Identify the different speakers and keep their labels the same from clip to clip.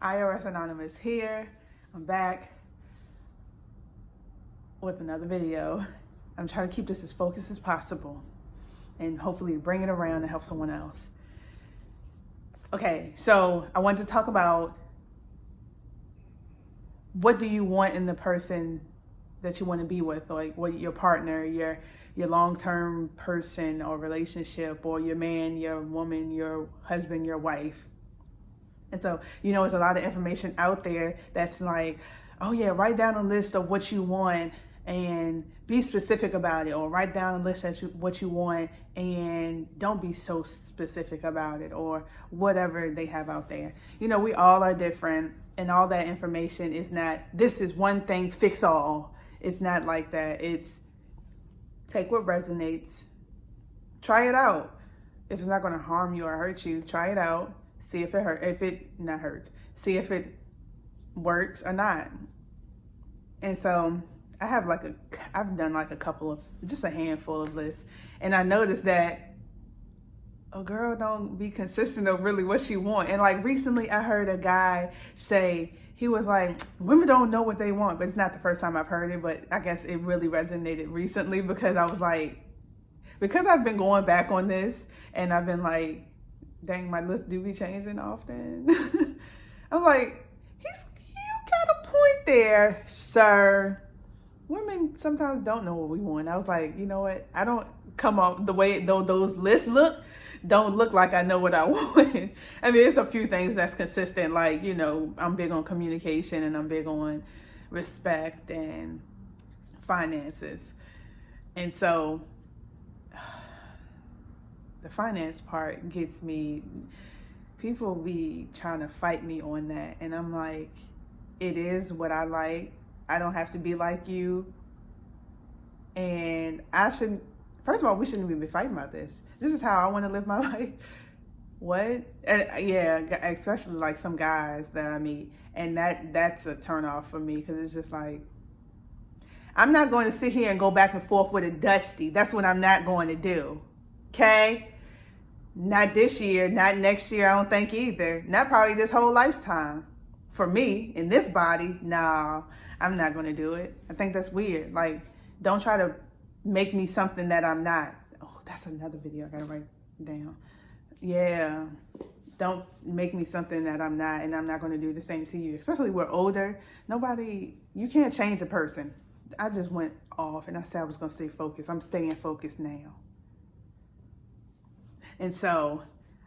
Speaker 1: IRS Anonymous here. I'm back with another video. I'm trying to keep this as focused as possible and hopefully bring it around to help someone else. Okay, so I wanted to talk about what do you want in the person that you want to be with, like what your partner, your long-term person or relationship, or your man, your woman, your husband, your wife. And so, there's a lot of information out there that's like, oh yeah, write down a list of what you want and be specific about it, or write down a list of what you want and don't be so specific about it, or whatever they have out there. We all are different, and all that information is not, this is one thing, fix all. It's not like that. It's take what resonates, try it out. If it's not going to harm you or hurt you, try it out. See if see if it works or not. And so I've done like just a handful of lists. And I noticed that a girl don't be consistent of really what she want. And like recently I heard a guy say, he was like, women don't know what they want. But it's not the first time I've heard it, but I guess it really resonated recently because I was like, because I've been going back on this and I've been like, dang, my list do be changing often. I was like, you got a point there, sir. Women sometimes don't know what we want. I was like, you know what? I don't come up the way those lists don't look like I know what I want. I mean, there's a few things that's consistent. Like, I'm big on communication and I'm big on respect and finances. And so the finance part gets me. People be trying to fight me on that. And I'm like, it is what I like. I don't have to be like you. And first of all, we shouldn't even be fighting about this. This is how I want to live my life. What? And yeah, especially like some guys that I meet. And that's a turn off for me, because it's just like, I'm not going to sit here and go back and forth with a Dusty. That's what I'm not going to do. Okay? Not this year, not next year, I don't think either. Not probably this whole lifetime. For me, in this body, no, I'm not going to do it. I think that's weird. Like, don't try to make me something that I'm not. Oh, that's another video I got to write down. Yeah. Don't make me something that I'm not, and I'm not going to do the same to you. Especially we're older. You can't change a person. I just went off and I said I was going to stay focused. I'm staying focused now. And so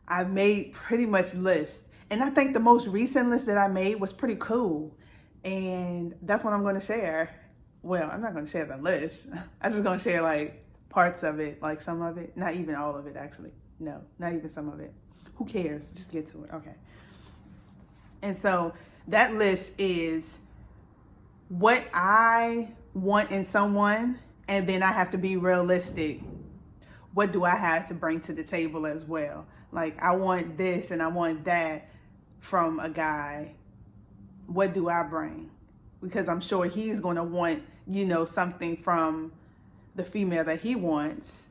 Speaker 1: I've made pretty much lists. And I think the most recent list that I made was pretty cool. And that's what I'm going to share. Well, I'm not going to share the list. I'm just going to share like parts of it, like some of it. Not even all of it, actually. No, not even some of it. Who cares? Just get to it. Okay. And so that list is what I want in someone. And then I have to be realistic. What do I have to bring to the table as well? Like, I want this and I want that from a guy. What do I bring? Because I'm sure he's going to want, something from the female that he wants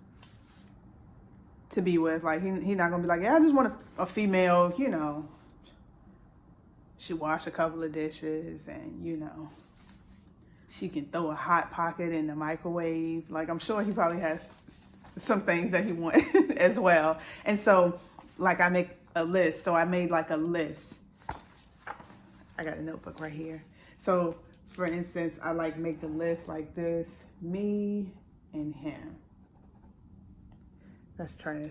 Speaker 1: to be with. Like, he's not going to be like, yeah, I just want a female, she wash a couple of dishes and, she can throw a Hot Pocket in the microwave. Like, I'm sure he probably has some things that he wants as well. And so, like, I make a list. So I made like a list. I got a notebook right here. So, for instance, I make the list like this: me and him. That's trash,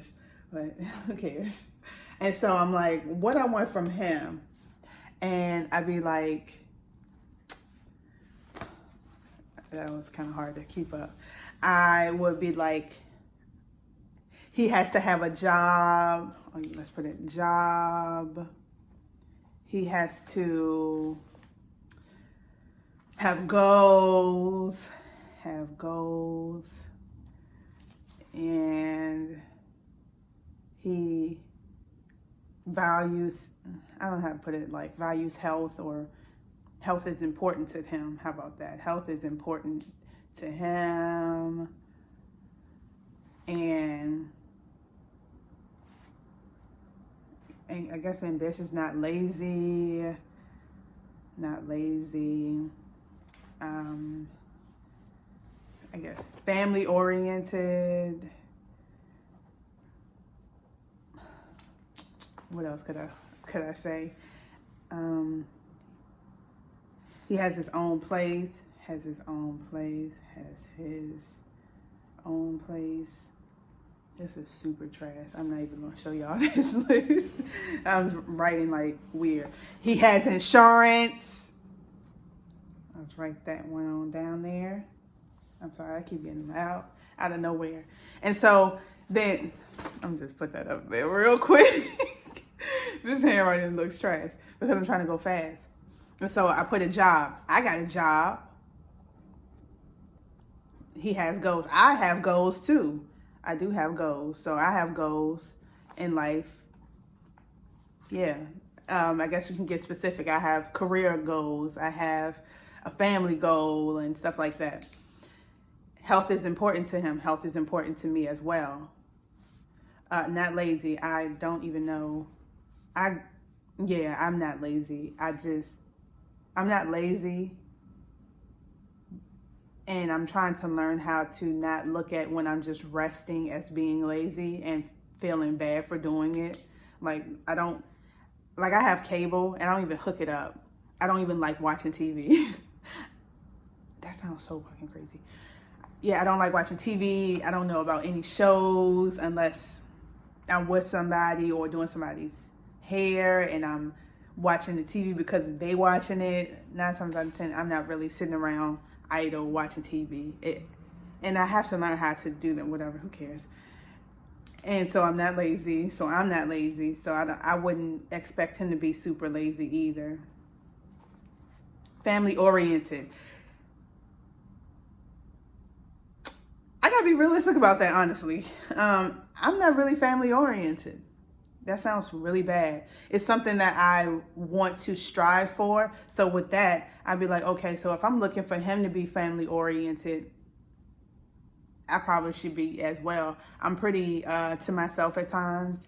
Speaker 1: but who cares? And so I'm like, what I want from him. And I'd be like, that was kind of hard to keep up. I would be like, he has to have a job. Oh, let's put it job. He has to have goals. And he values, I don't know how to put it, like values health, or health is important to him. How about that? Health is important to him. And I guess ambitious, not lazy. not lazy. I guess family oriented. What else could I say? He has his own place. Has his own place. This is super trash. I'm not even gonna show y'all this list. I'm writing like weird. He has insurance. Let's write that one on down there. I'm sorry, I keep getting them out of nowhere. And so then, I'm just put that up there real quick. This handwriting looks trash because I'm trying to go fast. And so I put a job. I got a job. He has goals. I have goals too. I do have goals. So I have goals in life. Yeah. I guess we can get specific. I have career goals. I have a family goal and stuff like that. Health is important to him. Health is important to me as well. Not lazy. I don't even know. I'm not lazy. I'm not lazy. And I'm trying to learn how to not look at when I'm just resting as being lazy and feeling bad for doing it. I have cable and I don't even hook it up. I don't even like watching TV. That sounds so fucking crazy. Yeah, I don't like watching TV. I don't know about any shows unless I'm with somebody or doing somebody's hair and I'm watching the TV because they watching it. 9 times out of 10, I'm not really sitting around idle watching TV. And I have to learn how to do that, whatever, who cares? And so I'm not lazy. So I wouldn't expect him to be super lazy either. Family oriented. I gotta be realistic about that, honestly. I'm not really family oriented. That sounds really bad. It's something that I want to strive for. So with that, I'd be like, okay, so if I'm looking for him to be family oriented, I probably should be as well. I'm pretty to myself at times.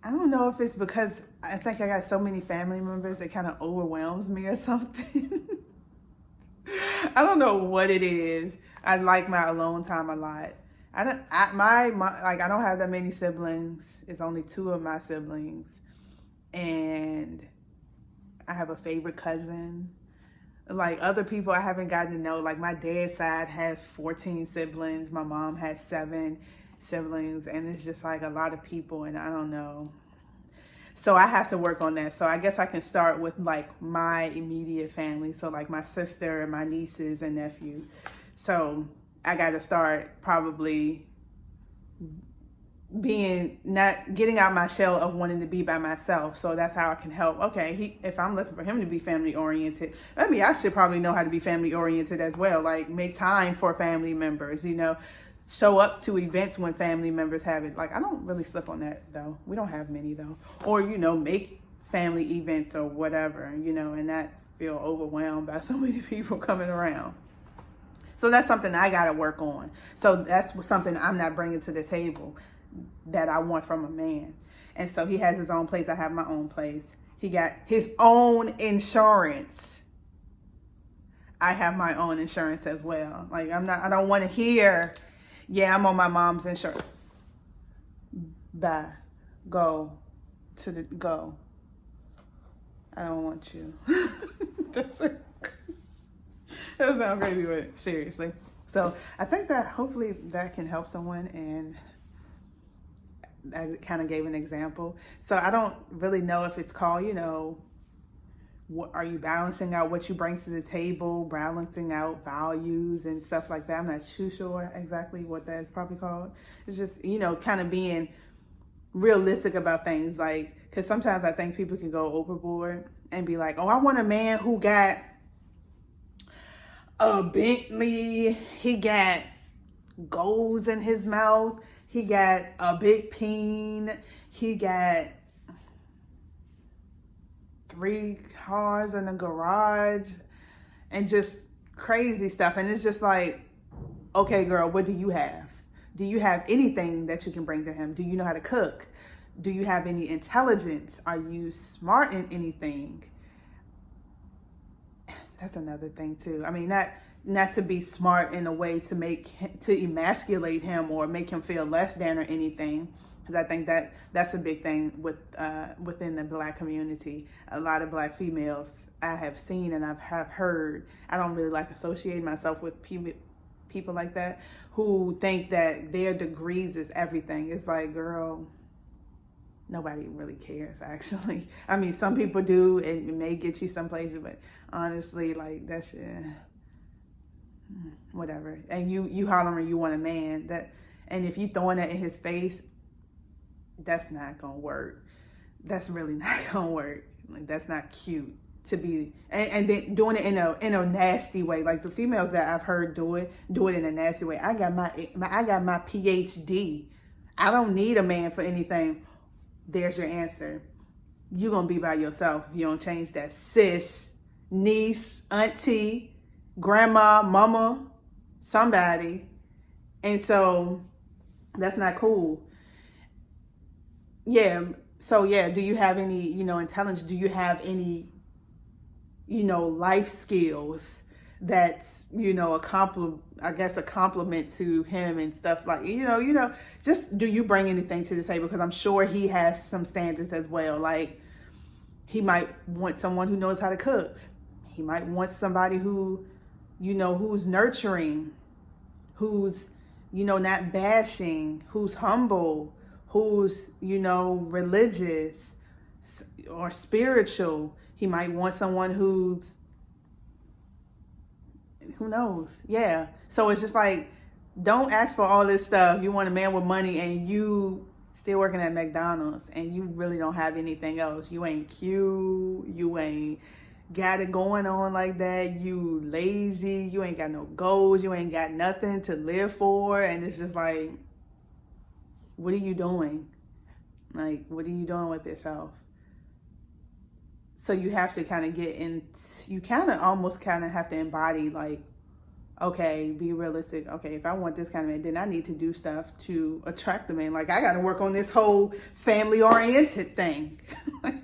Speaker 1: I don't know if it's because I think I got so many family members that kind of overwhelms me or something. I don't know what it is. I like my alone time a lot. I don't have that many siblings. It's only 2 of my siblings. And I have a favorite cousin. Like other people I haven't gotten to know, like my dad's side has 14 siblings. My mom has 7 siblings. And it's just like a lot of people and I don't know. So I have to work on that. So I guess I can start with like my immediate family. So like my sister and my nieces and nephews. So I got to start probably not getting out my shell of wanting to be by myself. So that's how I can help. Okay, if I'm looking for him to be family oriented, maybe I should probably know how to be family oriented as well. Like make time for family members, show up to events when family members have it. Like I don't really slip on that though. We don't have many though. Or, make family events or whatever, and not feel overwhelmed by so many people coming around. So that's something I got to work on. So that's something I'm not bringing to the table that I want from a man. And so he has his own place. I have my own place. He got his own insurance. I have my own insurance as well. Like I don't want to hear, yeah, I'm on my mom's insurance. Bye. Go. I don't want you. That's it. That sounds crazy, but seriously. So I think that hopefully that can help someone, and I kind of gave an example. So I don't really know if it's called, what are you balancing out what you bring to the table, balancing out values and stuff like that. I'm not too sure exactly what that is probably called. It's just, kind of being realistic about things. Like, because sometimes I think people can go overboard and be like, oh, I want a man who got a Bentley, he got goals in his mouth, he got a big peen, he got 3 cars in the garage, and just crazy stuff. And it's just like, okay, girl, what do you have? Do you have anything that you can bring to him? Do you know how to cook? Do you have any intelligence? Are you smart in anything? that's another thing too. I mean, not to be smart in a way to emasculate him or make him feel less than or anything. Because I think that's a big thing within the Black community. A lot of Black females I have seen and have heard. I don't really like associating myself with people like that who think that their degrees is everything. It's like, girl, nobody really cares, actually. I mean, some people do, and it may get you someplace, but honestly, like, that's whatever. And you hollering you want a man, and if you throwing that in his face, that's not gonna work. That's really not gonna work. Like, that's not cute to be, and then doing it in a nasty way. Like the females that I've heard do it in a nasty way. I got my PhD. I don't need a man for anything. There's your answer. You're gonna be by yourself if you don't change that. Sis, niece, auntie, grandma, mama, somebody. And so that's not cool. Yeah. So yeah, do you have any, intelligence? Do you have any, life skills that's, a compliment to him and stuff like, just do you bring anything to the table? Because I'm sure he has some standards as well. Like, he might want someone who knows how to cook. He might want somebody who, who's nurturing, who's, not bashing, who's humble, who's, religious or spiritual. He might want someone who knows? Yeah. So it's just like, don't ask for all this stuff. You want a man with money and you still working at McDonald's and you really don't have anything else. You ain't cute. You ain't got it going on like that. You lazy. You ain't got no goals. You ain't got nothing to live for. And it's just like, what are you doing? Like, what are you doing with yourself? So you have to kind of you kind of almost have to embody, like, okay, be realistic. Okay, if I want this kind of man, then I need to do stuff to attract the man. Like, I got to work on this whole family-oriented thing. like,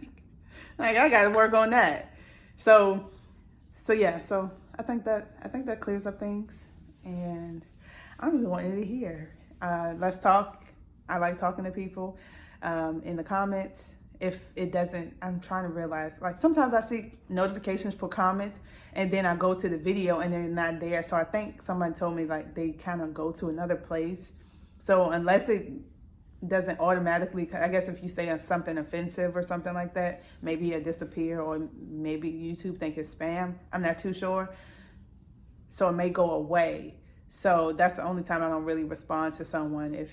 Speaker 1: I got to work on that. So yeah. So I think that clears up things, and I'm just wanting to hear. Let's talk. I like talking to people in the comments. If it doesn't, I'm trying to realize, like, sometimes I see notifications for comments and then I go to the video and they're not there. So I think somebody told me, like, they kind of go to another place. So unless it doesn't automatically, I guess if you say something offensive or something like that, maybe it'll disappear, or maybe YouTube think it's spam. I'm not too sure. So it may go away. So that's the only time I don't really respond to someone, if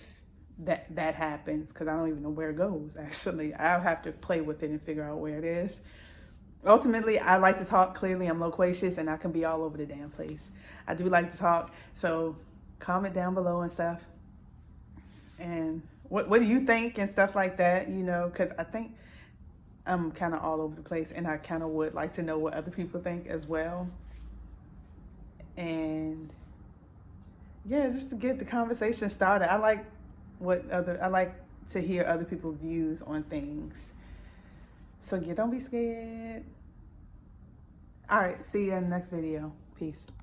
Speaker 1: that happens, because I don't even know where it goes. Actually, I'll have to play with it and figure out where it is. Ultimately, I like to talk. Clearly, I'm loquacious and I can be all over the damn place. I do like to talk. So comment down below and stuff. And what do you think and stuff like that? Because I think I'm kind of all over the place, and I kind of would like to know what other people think as well. And yeah, just to get the conversation started. I like to hear other people's views on things. So yeah, don't be scared. All right, see you in the next video. Peace.